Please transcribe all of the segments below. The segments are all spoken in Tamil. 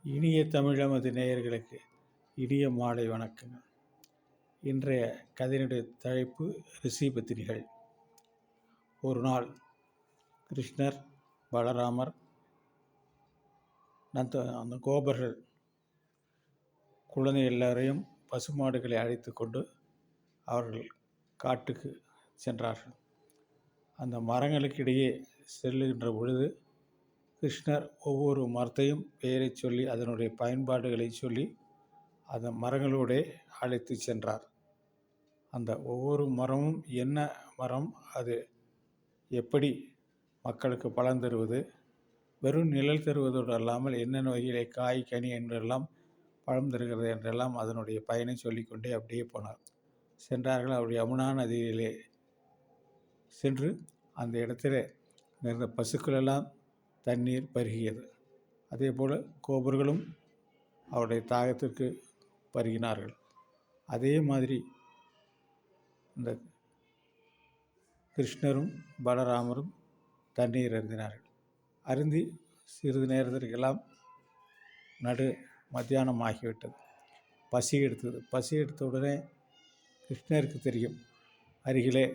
இனிய தமிழமது நேயர்களுக்கு இனிய மாலை வணக்கங்கள். இன்றைய கதையினுடைய தலைப்பு ரிஷிபத்தினிகள். ஒரு நாள் கிருஷ்ணர், பலராமர், அந்த கோபர்கள் குழந்தை எல்லாரையும் பசுமாடுகளை அழைத்து கொண்டு அவர்கள் காட்டுக்கு சென்றார்கள். அந்த மரங்களுக்கு இடையே செல்லுகின்ற பொழுது கிருஷ்ணர் ஒவ்வொரு மரத்தையும் பெயரை சொல்லி அதனுடைய பயன்பாடுகளை சொல்லி அந்த மரங்களோடே அழைத்து சென்றார். அந்த ஒவ்வொரு மரமும் என்ன மரம், அது எப்படி மக்களுக்கு பலன் தருவது, வெறும் நிழல் தருவதோடு அல்லாமல் என்னென்ன வகையிலே காய் கனி என்றெல்லாம் பழம் தருகிறது என்றெல்லாம் அதனுடைய பயனை சொல்லிக்கொண்டே அப்படியே போனார். சென்றார்கள். அவருடைய யமுனா நதியிலே சென்று அந்த இடத்துல இருந்த பசுக்களெல்லாம் தண்ணீர் பருகியது. அதே போல் கோபர்களும் அவருடைய தாகத்திற்கு பருகினார்கள். அதே மாதிரி இந்த கிருஷ்ணரும் பலராமரும் தண்ணீர் அருந்தினார்கள். அருந்தி சிறிது நேரத்திற்கெல்லாம் மத்தியானம் ஆகிவிட்டது. பசி எடுத்தது. பசி எடுத்த உடனே கிருஷ்ணருக்கு தெரியும், அருகிலே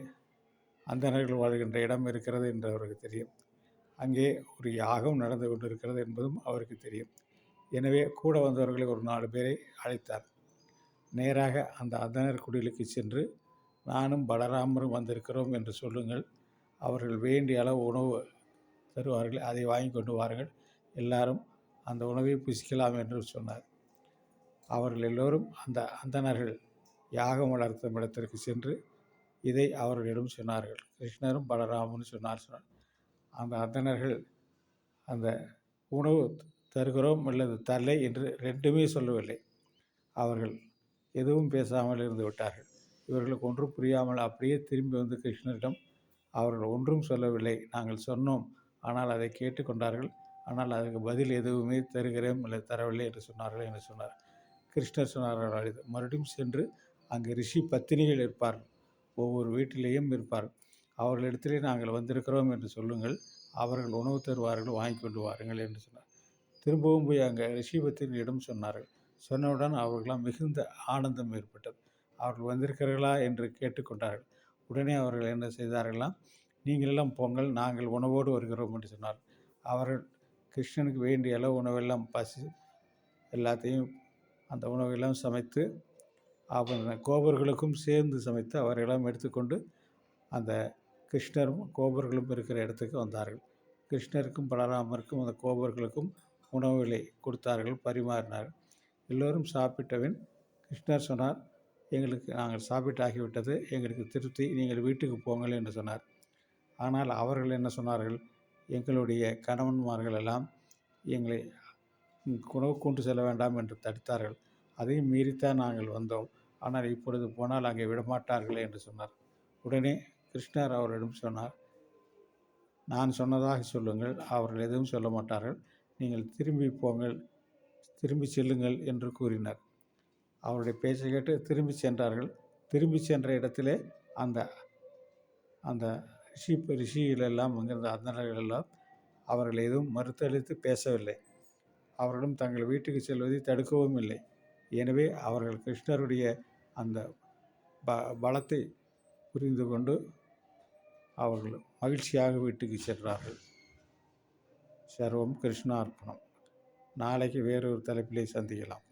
அந்தணர்கள் வாழ்கின்ற இடம் இருக்கிறது என்று அவருக்கு தெரியும். அங்கே ஒரு யாகம் நடந்து கொண்டிருக்கிறது என்பதும் அவருக்கு தெரியும். எனவே கூட வந்தவர்களை ஒரு 4 பேரை அழைத்தார். நேராக அந்த அந்தணர் குடிலுக்கு சென்று, நானும் பலராமரும் வந்திருக்கிறோம் என்று சொல்லுங்கள், அவர்கள் வேண்டிய அளவு உணவு தருவார்கள், அதை வாங்கி கொண்டு வாருங்கள், எல்லாரும் அந்த உணவை புசிக்கலாம் என்று சொன்னார். அவர்கள் எல்லோரும் அந்த அந்தணர்கள் யாகம் வளர்த்தும் இடத்திற்கு சென்று இதை அவர்களிடம் சொன்னார்கள். கிருஷ்ணரும் பலராமரும் சொன்னார். அந்த அந்தணர்கள் அந்த உணவு தருகிறோம் அல்லது தரலை என்று ரெண்டுமே சொல்லவில்லை. அவர்கள் எதுவும் பேசாமல் இருந்து விட்டார்கள். இவர்களுக்கு ஒன்றும் புரியாமல் அப்படியே திரும்பி வந்து கிருஷ்ணரிடம், அவர்கள் ஒன்றும் சொல்லவில்லை, நாங்கள் சொன்னோம், ஆனால் அதை கேட்டுக்கொண்டார்கள், ஆனால் அதற்கு பதில் எதுவுமே தருகிறோம் அல்லது தரவில்லை என்று சொன்னார்கள் என்று சொன்னார். கிருஷ்ணர் சொன்னார்கள், மறுபடியும் சென்று அங்கு ரிஷி பத்தினிகள் இருப்பார்கள், ஒவ்வொரு வீட்டிலேயும் இருப்பார்கள், அவர்களிடத்திலே நாங்கள் வந்திருக்கிறோம் என்று சொல்லுங்கள், அவர்கள் உணவு தருவார்கள், வாங்கி கொண்டு வாருங்கள் என்று சொன்னார். திரும்பவும் போய் அங்கே ரிஷிபத்தினியிடம் சொன்னார்கள். சொன்னவுடன் அவர்களாம் மிகுந்த ஆனந்தம் ஏற்பட்டது. அவர்கள் வந்திருக்கிறார்களா என்று கேட்டுக்கொண்டார்கள். உடனே அவர்கள் என்ன செய்தார்கள்லாம், நீங்களெல்லாம் பொங்கல், நாங்கள் உணவோடு வருகிறோம் என்று சொன்னார். அவர்கள் கிருஷ்ணனுக்கு வேண்டிய அளவு உணவெல்லாம் எல்லாத்தையும் அந்த உணவெல்லாம் சமைத்து கோபர்களுக்கும் சேர்ந்து சமைத்து அவர்களெல்லாம் எடுத்துக்கொண்டு அந்த கிருஷ்ணரும் கோபர்களும் இருக்கிற இடத்துக்கு வந்தார்கள். கிருஷ்ணருக்கும் பலராமருக்கும் அந்த கோபர்களுக்கும் உணவுகளை கொடுத்தார்கள், பரிமாறினார்கள். எல்லோரும் சாப்பிட்டவன் கிருஷ்ணர் சொன்னார், நாங்கள் சாப்பிட்டாகிவிட்டது, எங்களுக்கு திருப்தி, நீங்கள் வீட்டுக்கு போங்கள் என்று சொன்னார். ஆனால் அவர்கள் என்ன சொன்னார்கள், எங்களுடைய கணவன்மார்கள் எல்லாம் எங்களை உணவு கொண்டு செல்ல வேண்டாம் என்று தடுத்தார்கள், அதையும் மீறித்தான் நாங்கள் வந்தோம், ஆனால் இப்பொழுது போனால் அங்கே விடமாட்டார்கள் என்று சொன்னார். உடனே கிருஷ்ணர் அவரிடம் சொன்னார், நான் சொன்னதாக சொல்லுங்கள், அவர்கள் எதுவும் சொல்ல மாட்டார்கள், நீங்கள் திரும்பி போங்கள், திரும்பி செல்லுங்கள் என்று கூறினார். அவருடைய பேச்சை கேட்டு திரும்பி சென்றார்கள். திரும்பி சென்ற இடத்திலே அந்த அந்த ரிஷிகளெல்லாம் அங்கிருந்த அந்தணர்கள் எல்லாம் அவர்கள் எதுவும் மறுத்தளித்து பேசவில்லை. அவர்களும் தங்கள் வீட்டுக்கு செல்வதை தடுக்கவும் இல்லை. எனவே அவர்கள் கிருஷ்ணருடைய அந்த பலத்தை புரிந்து கொண்டு அவர்கள் மகிழ்ச்சியாக வீட்டுக்கு சென்றார்கள். சர்வம் கிருஷ்ணார்ப்பணம். நாளைக்கு வேறொரு தலைப்பிலே சந்திக்கலாம்.